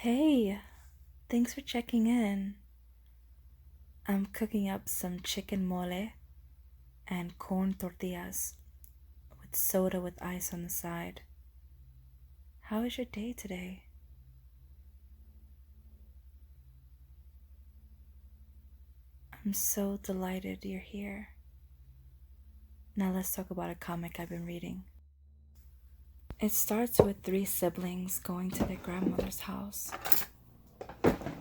Hey, thanks for checking in. I'm cooking up some chicken mole and corn tortillas with soda with ice on the side. How is your day today? I'm so delighted you're here. Now let's talk about a comic I've been reading. It starts with three siblings going to their grandmother's house.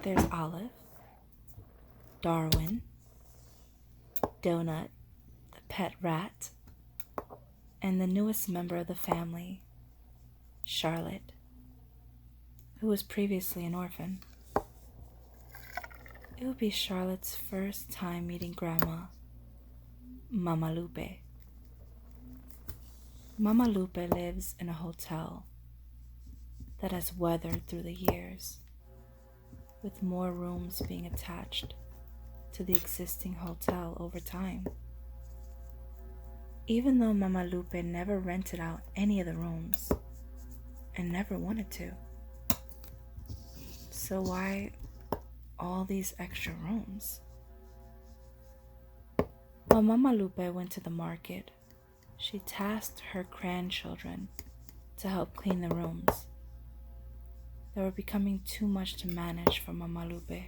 There's Olive, Darwin, Donut, the pet rat, and the newest member of the family, Charlotte, who was previously an orphan. It would be Charlotte's first time meeting Grandma, Mama Lupe. Mama Lupe lives in a hotel that has weathered through the years, with more rooms being attached to the existing hotel over time. Even though Mama Lupe never rented out any of the rooms and never wanted to. So why all these extra rooms? While Mama Lupe went to the market, she tasked her grandchildren to help clean the rooms. They were becoming too much to manage for Mama Lupe.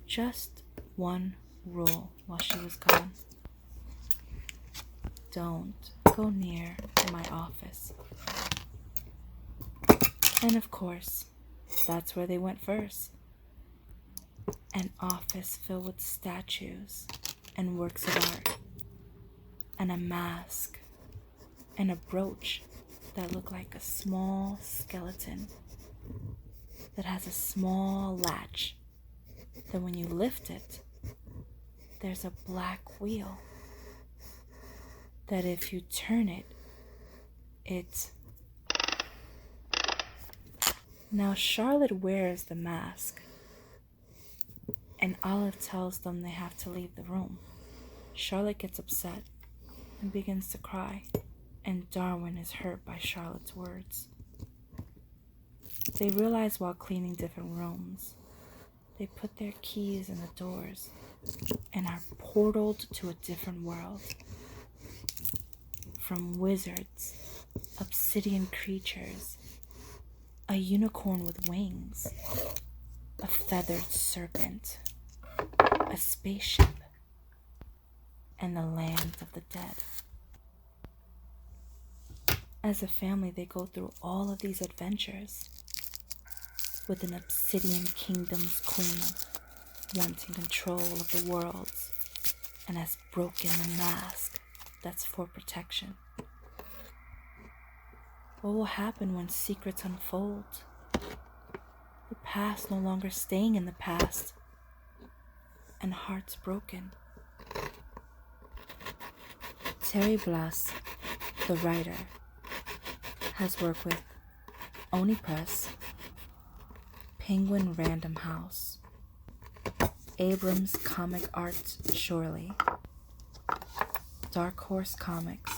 Just one rule while she was gone. Don't go near my office. And of course, that's where they went first. An office filled with statues and works of art, and a mask, and a brooch that looked like a small skeleton that has a small latch that when you lift it, there's a black wheel that if you turn it, Now Charlotte wears the mask, and Olive tells them they have to leave the room. Charlotte gets upset and begins to cry, and Darwin is hurt by Charlotte's words. They realize while cleaning different rooms, they put their keys in the doors and are portaled to a different world. From wizards, obsidian creatures, a unicorn with wings, a feathered serpent, a spaceship, and the land of the dead. As a family, they go through all of these adventures with an obsidian kingdom's queen wanting control of the worlds and has broken the mask that's for protection. What will happen when secrets unfold? The past no longer staying in the past, and hearts broken. Terry Blas, the writer, has worked with Oni Press, Penguin Random House, Abrams Comic Art Shorely, Dark Horse Comics,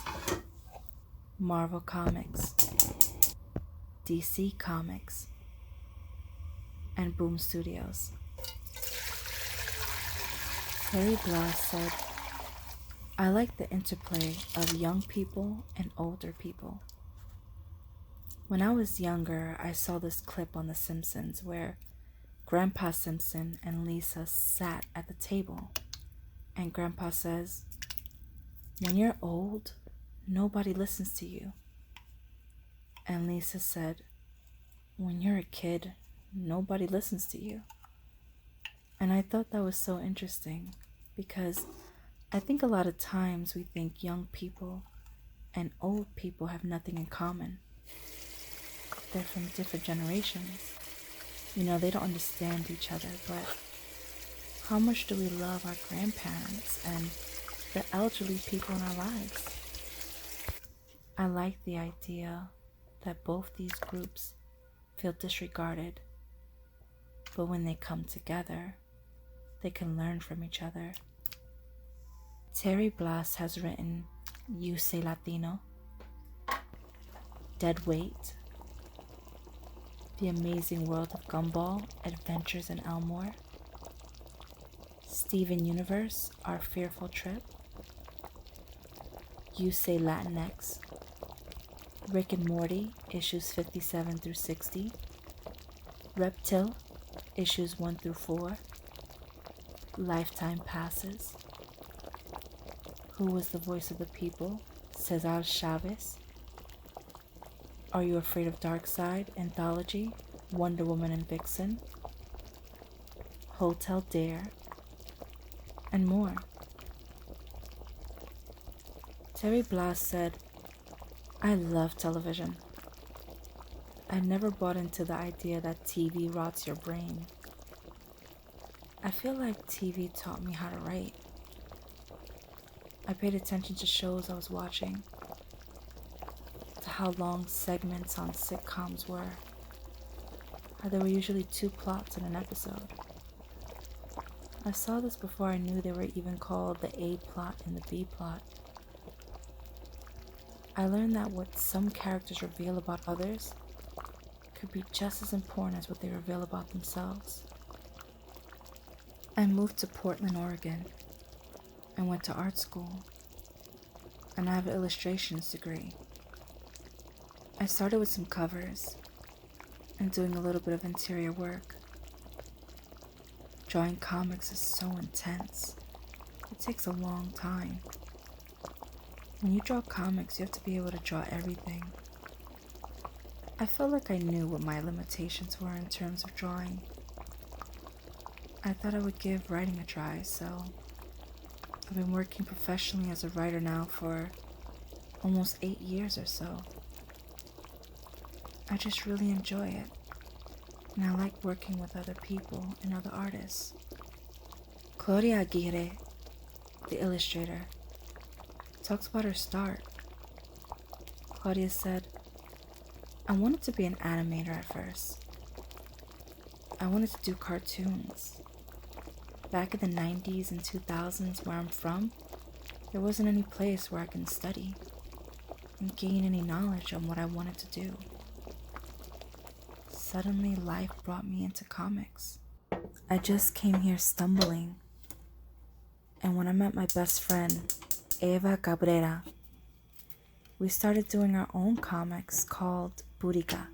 Marvel Comics, DC Comics, and Boom Studios. Terry Blas said, "I like the interplay of young people and older people. When I was younger, I saw this clip on The Simpsons where Grandpa Simpson and Lisa sat at the table, and Grandpa says, 'When you're old, nobody listens to you.' And Lisa said, 'When you're a kid, nobody listens to you.' And I thought that was so interesting because I think a lot of times we think young people and old people have nothing in common. They're from different generations. They don't understand each other, but how much do we love our grandparents and the elderly people in our lives? I like the idea that both these groups feel disregarded, but when they come together, they can learn from each other. Terry Blas has written You Say Latino, Dead Weight, The Amazing World of Gumball, Adventures in Elmore, Steven Universe, Our Fearful Trip, You Say Latinx, Rick and Morty, issues 57 through 60, Reptile, issues 1 through 4, Lifetime Passes, Who Was the Voice of the People, Cesar Chavez, Are You Afraid of Darkseid, Anthology, Wonder Woman and Vixen, Hotel Dare, and more. Terry Blas said, I love television. I never bought into the idea that TV rots your brain. I feel like TV taught me how to write. I paid attention to shows I was watching, to how long segments on sitcoms were, how there were usually 2 plots in an episode. I saw this before I knew they were even called the A plot and the B plot. I learned that what some characters reveal about others could be just as important as what they reveal about themselves. I moved to Portland, Oregon, and went to art school, and I have an illustrations degree. I started with some covers and doing a little bit of interior work. Drawing comics is so intense. It takes a long time. When you draw comics, you have to be able to draw everything. I felt like I knew what my limitations were in terms of drawing. I thought I would give writing a try, so I've been working professionally as a writer now for almost 8 years or so. I just really enjoy it, and I like working with other people and other artists. Claudia Aguirre, the illustrator, talks about her start. Claudia said, I wanted to be an animator at first. I wanted to do cartoons. Back in the 90s and 2000s where I'm from, there wasn't any place where I can study and gain any knowledge on what I wanted to do. Suddenly, life brought me into comics. I just came here stumbling, and when I met my best friend, Eva Cabrera, we started doing our own comics called Burica.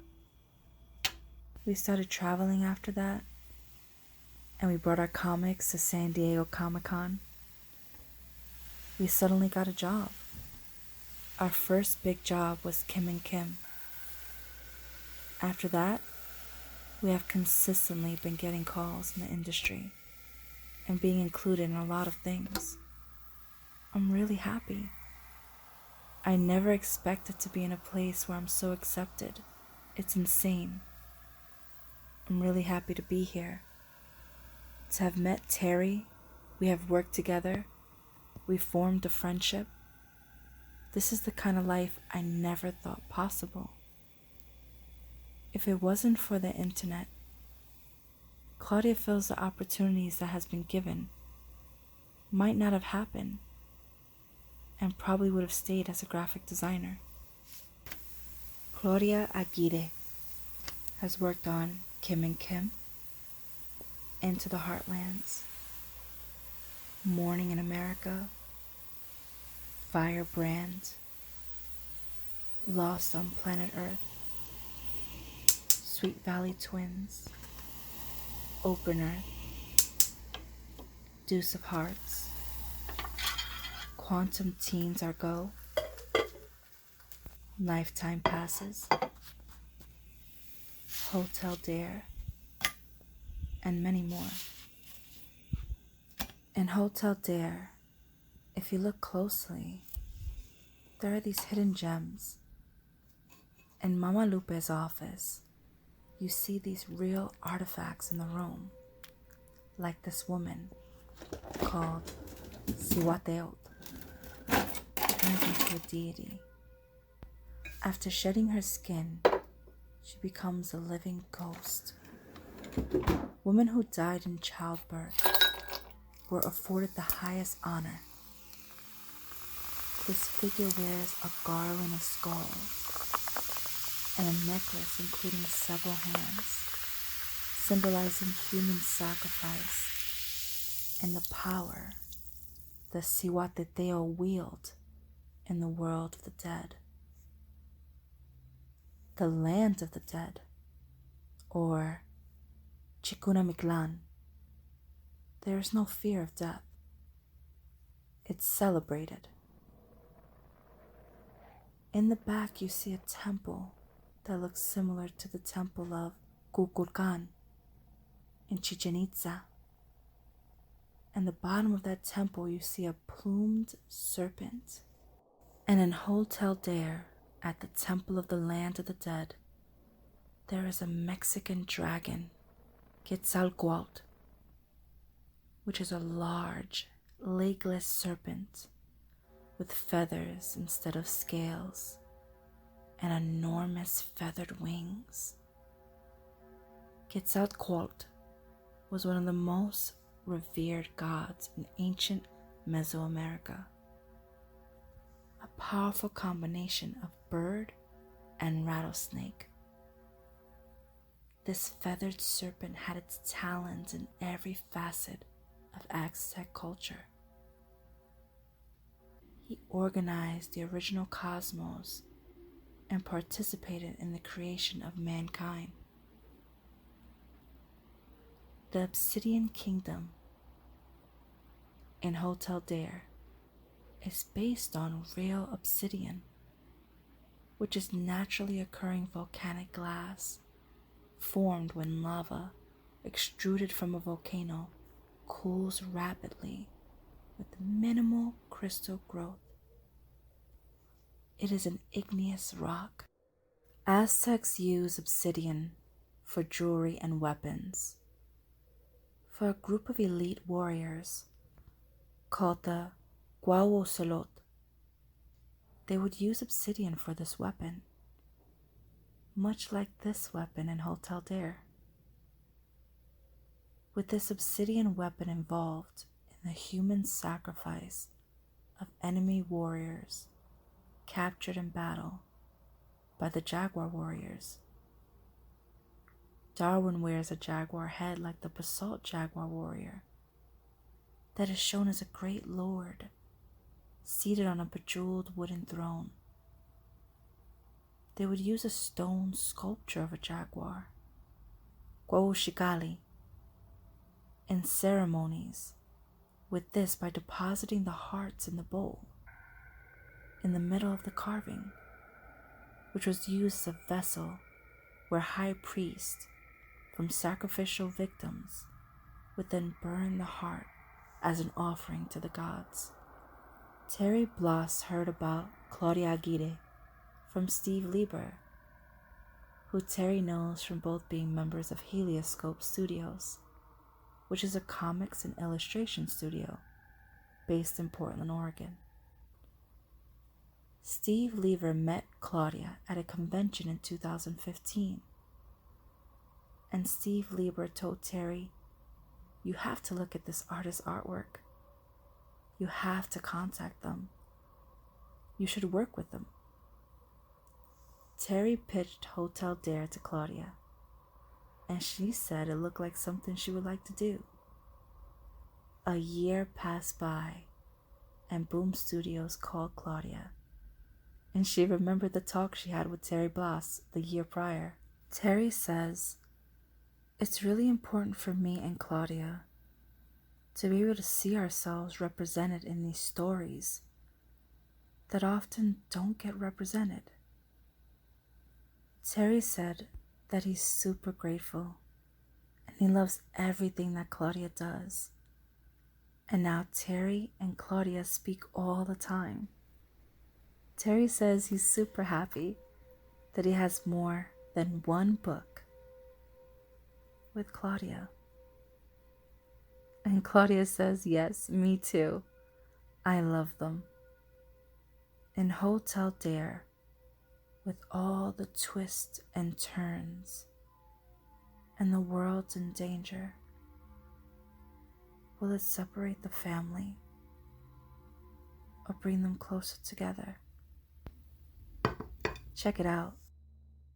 We started traveling after that, and we brought our comics to San Diego Comic-Con. We suddenly got a job. Our first big job was Kim and Kim. After that, we have consistently been getting calls in the industry and being included in a lot of things. I'm really happy. I never expected to be in a place where I'm so accepted. It's insane. I'm really happy to be here. To have met Terry, we have worked together, we formed a friendship. This is the kind of life I never thought possible. If it wasn't for the internet, Claudia feels the opportunities that has been given might not have happened, and probably would have stayed as a graphic designer. Claudia Aguirre has worked on Kim and Kim, Into the Heartlands, Morning in America, Firebrand, Lost on Planet Earth, Sweet Valley Twins, Open Earth, Deuce of Hearts, Quantum Teens Are Go, Lifetime Passes, Hotel Dare, and many more. In Hotel Dare, if you look closely, there are these hidden gems. In Mama Lupe's office, you see these real artifacts in the room, like this woman called Siwateot, turns into a deity. After shedding her skin, she becomes a living ghost. Women who died in childbirth were afforded the highest honor. This figure wears a garland of skulls. and a necklace including several hands, symbolizing human sacrifice and the power the Cihuateteo wield in the world of the dead, the land of the dead, or Chikunamiklan. There is no fear of death. It's celebrated. In the back, you see a temple that looks similar to the temple of Kukulkan in Chichen Itza. And the bottom of that temple, you see a plumed serpent. And in Hotel Dare, at the Temple of the Land of the Dead, there is a Mexican dragon, Quetzalcoatl, which is a large, legless serpent with feathers instead of scales and enormous feathered wings. Quetzalcoatl was one of the most revered gods in ancient Mesoamerica, a powerful combination of bird and rattlesnake. This feathered serpent had its talons in every facet of Aztec culture. He organized the original cosmos and participated in the creation of mankind. The Obsidian Kingdom in Hotel Dare is based on real obsidian, which is naturally occurring volcanic glass formed when lava extruded from a volcano cools rapidly with minimal crystal growth. It is an igneous rock. Aztecs use obsidian for jewelry and weapons. For a group of elite warriors called the Guauocelot, they would use obsidian for this weapon, much like this weapon in Hotel Dare. With this obsidian weapon involved in the human sacrifice of enemy warriors captured in battle by the jaguar warriors. Darwin wears a jaguar head like the basalt jaguar warrior that is shown as a great lord seated on a bejeweled wooden throne. They would use a stone sculpture of a jaguar, Guauxicali, in ceremonies with this by depositing the hearts in the bowl in the middle of the carving, which was used as a vessel where high priests from sacrificial victims would then burn the heart as an offering to the gods. Terry Bloss heard about Claudia Aguirre from Steve Lieber, who Terry knows from both being members of Helioscope Studios, which is a comics and illustration studio based in Portland, Oregon. Steve Lieber met Claudia at a convention in 2015, and Steve Lieber told Terry, "You have to look at this artist's artwork. You have to contact them. You should work with them." Terry pitched Hotel Dare to Claudia, and she said it looked like something she would like to do. A year passed by, and Boom Studios called Claudia, and she remembered the talk she had with Terry Bloss the year prior. Terry says, "It's really important for me and Claudia to be able to see ourselves represented in these stories that often don't get represented." Terry said that he's super grateful and he loves everything that Claudia does. And now Terry and Claudia speak all the time. Terry says he's super happy that he has more than one book with Claudia. And Claudia says, "Yes, me too. I love them." In Hotel Dare, with all the twists and turns, and the world's in danger, will it separate the family or bring them closer together? Check it out.